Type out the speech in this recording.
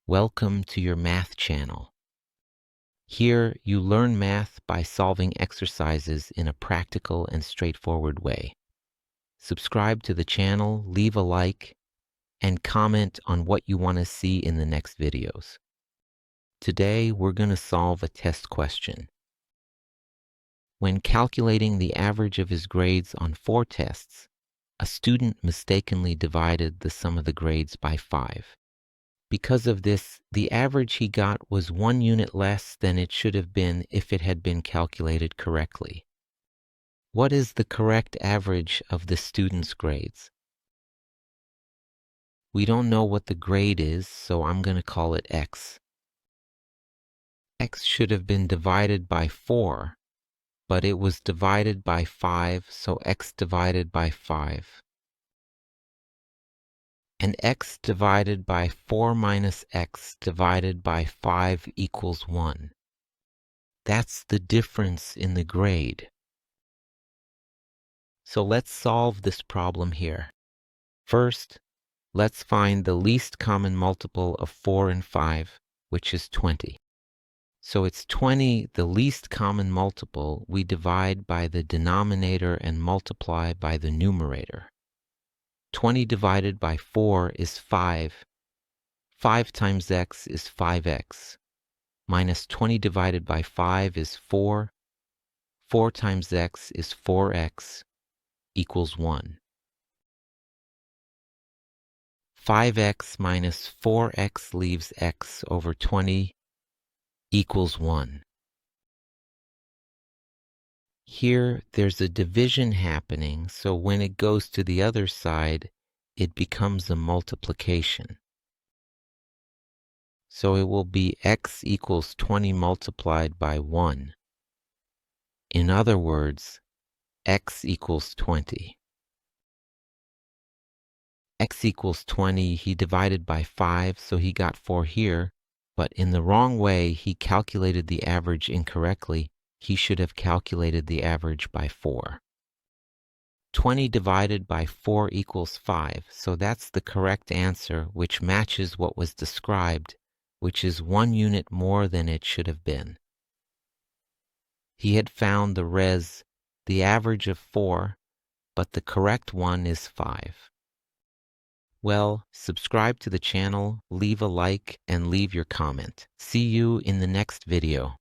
Welcome to your math channel. Here you learn math by solving exercises in a practical and straightforward way. Subscribe to the channel, leave a like, and comment on what you want to see in the next videos. Today we're going to solve a test question. When calculating the average of his grades on 4 tests, a student mistakenly divided the sum of the grades by 5. Because of this, the average he got was 1 unit less than it should have been if it had been calculated correctly. What is the correct average of the student's grades? We don't know what the grade is, so I'm going to call it x. X should have been divided by 4, but it was divided by 5, so x divided by 5. And x divided by 4 minus x divided by 5 equals 1. That's the difference in the grade. So let's solve this problem here. First, let's find the least common multiple of 4 and 5, which is 20. So it's 20, the least common multiple, we divide by the denominator and multiply by the numerator. 20 divided by 4 is 5. 5 times x is 5x. Minus 20 divided by 5 is 4. 4 times x is 4x equals 1. 5x minus 4x leaves x over 20 equals 1. Here, there's a division happening, so when it goes to the other side, it becomes a multiplication. So it will be x equals 20 multiplied by 1. In other words, x equals 20. X equals 20, he divided by 5, so he got 4 here, but in the wrong way, he calculated the average incorrectly. He should have calculated the average by 4. 20 divided by 4 equals 5, so that's the correct answer, which matches what was described, which is 1 unit more than it should have been. He had found the average of 4, but the correct one is 5. Well, subscribe to the channel, leave a like, and leave your comment. See you in the next video.